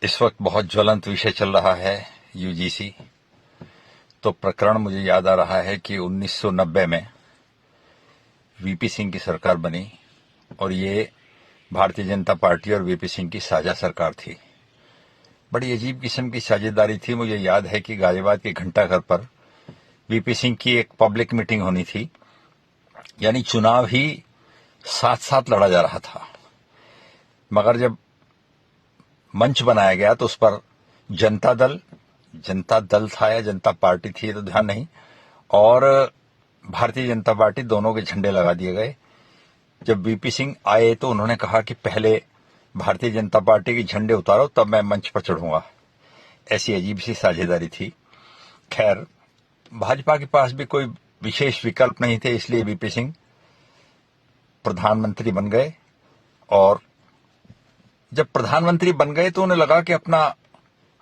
इस वक्त बहुत ज्वलंत विषय चल रहा है यूजीसी। तो प्रकरण मुझे याद आ रहा है कि 1990 में वीपी सिंह की सरकार बनी और ये भारतीय जनता पार्टी और वीपी सिंह की साझा सरकार थी। बड़ी अजीब किस्म की साझेदारी थी। मुझे याद है कि गाजियाबाद के घंटाघर पर वीपी सिंह की एक पब्लिक मीटिंग होनी थी, यानी चुनाव ही साथ साथ लड़ा जा रहा था। मगर जब मंच बनाया गया तो उस पर जनता दल था या जनता पार्टी थी, ये तो ध्यान नहीं, और भारतीय जनता पार्टी दोनों के झंडे लगा दिए गए। जब वीपी सिंह आए तो उन्होंने कहा कि पहले भारतीय जनता पार्टी के झंडे उतारो तब मैं मंच पर चढ़ूंगा। ऐसी अजीब सी साझेदारी थी। खैर, भाजपा के पास भी कोई विशेष विकल्प नहीं थे, इसलिए वीपी सिंह प्रधानमंत्री बन गए। और जब प्रधानमंत्री बन गए तो उन्हें लगा कि अपना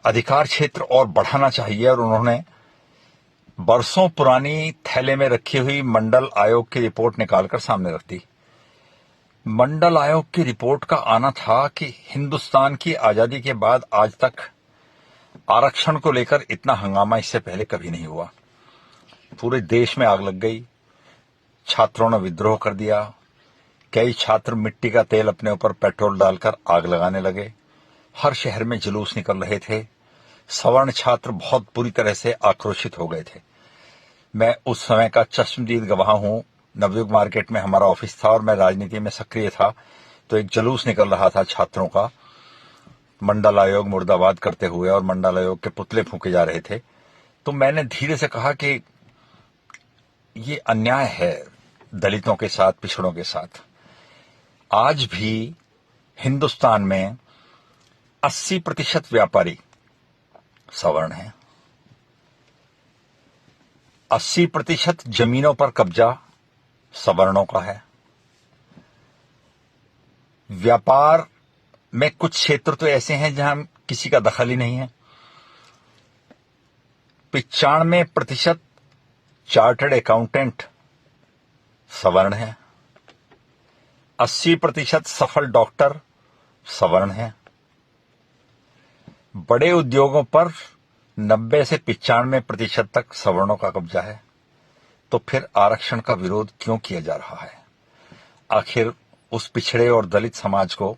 अधिकार क्षेत्र और बढ़ाना चाहिए, और उन्होंने बरसों पुरानी थैले में रखी हुई मंडल आयोग की रिपोर्ट निकालकर सामने रख दी। मंडल आयोग की रिपोर्ट का आना था कि हिंदुस्तान की आजादी के बाद आज तक आरक्षण को लेकर इतना हंगामा इससे पहले कभी नहीं हुआ। पूरे देश में आग लग गई, छात्रों ने विद्रोह कर दिया, कई छात्र मिट्टी का तेल अपने ऊपर पेट्रोल डालकर आग लगाने लगे, हर शहर में जुलूस निकल रहे थे, सवर्ण छात्र बहुत बुरी तरह से आक्रोशित हो गए थे। मैं उस समय का चश्मदीद गवाह हूं। नवयुग मार्केट में हमारा ऑफिस था और मैं राजनीति में सक्रिय था। तो एक जुलूस निकल रहा था छात्रों का, मंडल आयोग मुर्दाबाद करते हुए, और मंडल आयोग के पुतले फूंके जा रहे थे। तो मैंने धीरे से कहा कि ये अन्याय है दलितों के साथ, पिछड़ों के साथ। आज भी हिंदुस्तान में 80% व्यापारी सवर्ण हैं। 80% जमीनों पर कब्जा सवर्णों का है। व्यापार में कुछ क्षेत्र तो ऐसे हैं जहां किसी का दखल ही नहीं है। 95% चार्टर्ड अकाउंटेंट सवर्ण है। 80% सफल डॉक्टर सवर्ण है। बड़े उद्योगों पर 90 से 95% तक सवर्णों का कब्जा है। तो फिर आरक्षण का विरोध क्यों किया जा रहा है? आखिर उस पिछड़े और दलित समाज को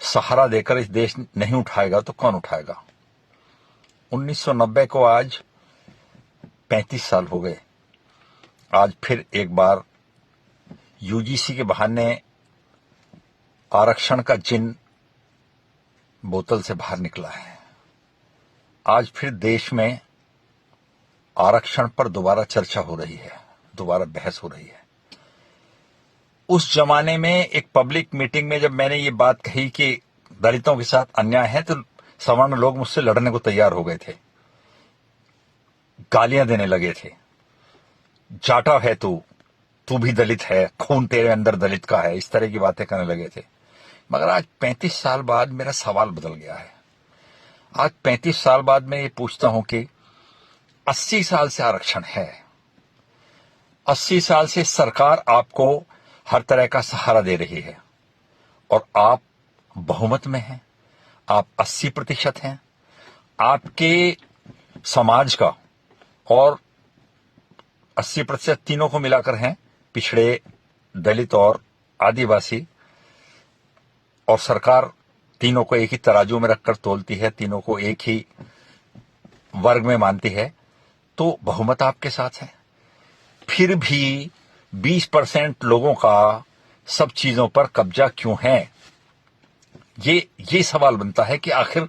सहारा देकर इस देश नहीं उठाएगा तो कौन उठाएगा? 1990 को आज 35 साल हो गए। आज फिर एक बार यूजीसी के बहाने आरक्षण का जिन बोतल से बाहर निकला है। आज फिर देश में आरक्षण पर दोबारा चर्चा हो रही है, दोबारा बहस हो रही है। उस जमाने में एक पब्लिक मीटिंग में जब मैंने ये बात कही कि दलितों के साथ अन्याय है, तो सवर्ण लोग मुझसे लड़ने को तैयार हो गए थे, गालियां देने लगे थे। जाटा है तू भी दलित है, खून तेरे अंदर दलित का है, इस तरह की बातें करने लगे थे। मगर आज 35 साल बाद मेरा सवाल बदल गया है। आज 35 साल बाद मैं ये पूछता हूं कि 80 साल से आरक्षण है, 80 साल से सरकार आपको हर तरह का सहारा दे रही है, और आप बहुमत में हैं, आप 80% हैं। आपके समाज का और 80% तीनों को मिलाकर हैं, पिछड़े, दलित और आदिवासी, और सरकार तीनों को एक ही तराजू में रखकर तोलती है, तीनों को एक ही वर्ग में मानती है। तो बहुमत आपके साथ है। फिर भी 20% लोगों का सब चीजों पर कब्जा क्यों है? ये सवाल बनता है कि आखिर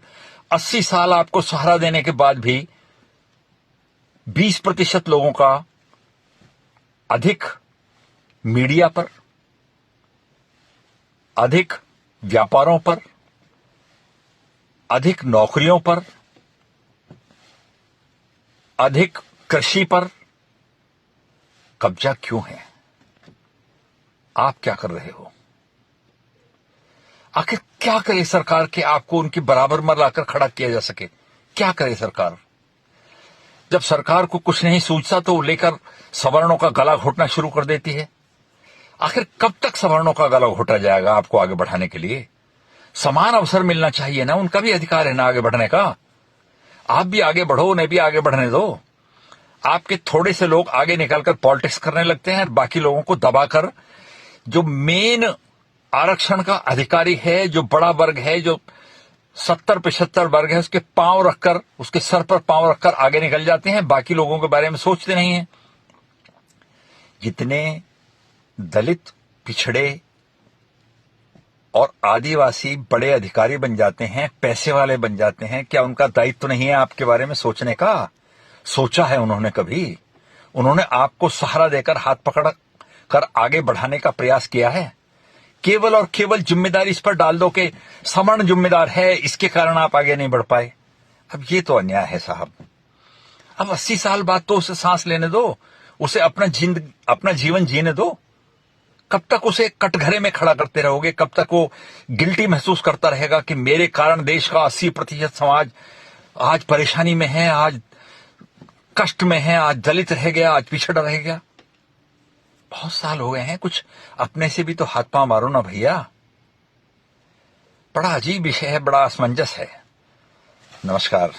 80 साल आपको सहारा देने के बाद भी 20% लोगों का अधिक मीडिया पर, अधिक व्यापारों पर, अधिक नौकरियों पर, अधिक कृषि पर कब्जा क्यों है? आप क्या कर रहे हो? आखिर क्या करे सरकार कि आपको उनकी बराबर में लाकर खड़ा किया जा सके? क्या करे सरकार? जब सरकार को कुछ नहीं सूझता तो लेकर सवर्णों का गला घोटना शुरू कर देती है। आखिर कब तक सवर्णों का गला घोटा जाएगा आपको आगे बढ़ाने के लिए? समान अवसर मिलना चाहिए ना, उनका भी अधिकार है ना आगे बढ़ने का। आप भी आगे बढ़ो, उन्हें भी आगे बढ़ने दो। आपके थोड़े से लोग आगे निकलकर पॉलिटिक्स करने लगते हैं, बाकी लोगों को दबाकर जो मेन आरक्षण का अधिकारी है, जो बड़ा वर्ग है, जो 70-75 वर्ग है, उसके पांव रखकर, उसके सर पर पांव रखकर आगे निकल जाते हैं, बाकी लोगों के बारे में सोचते नहीं है। जितने दलित, पिछड़े और आदिवासी बड़े अधिकारी बन जाते हैं, पैसे वाले बन जाते हैं, क्या उनका दायित्व तो नहीं है आपके बारे में सोचने का? सोचा है उन्होंने कभी? उन्होंने आपको सहारा देकर, हाथ पकड़ कर आगे बढ़ाने का प्रयास किया है? केवल और केवल जिम्मेदारी इस पर डाल दो कि सवर्ण जिम्मेदार है, इसके कारण आप आगे नहीं बढ़ पाए। अब ये तो अन्याय है साहब। अब 80 साल बाद तो उसे सांस लेने दो, उसे अपना जीवन जीने दो। कब तक उसे कटघरे में खड़ा करते रहोगे? कब तक वो गिल्टी महसूस करता रहेगा कि मेरे कारण देश का 80% समाज आज परेशानी में है, आज कष्ट में है, आज दलित रह गया, आज पिछड़ा रह गया? बहुत साल हो गए हैं, कुछ अपने से भी तो हाथ पांव मारो ना भैया। बड़ा अजीब विषय है, बड़ा असमंजस है। नमस्कार।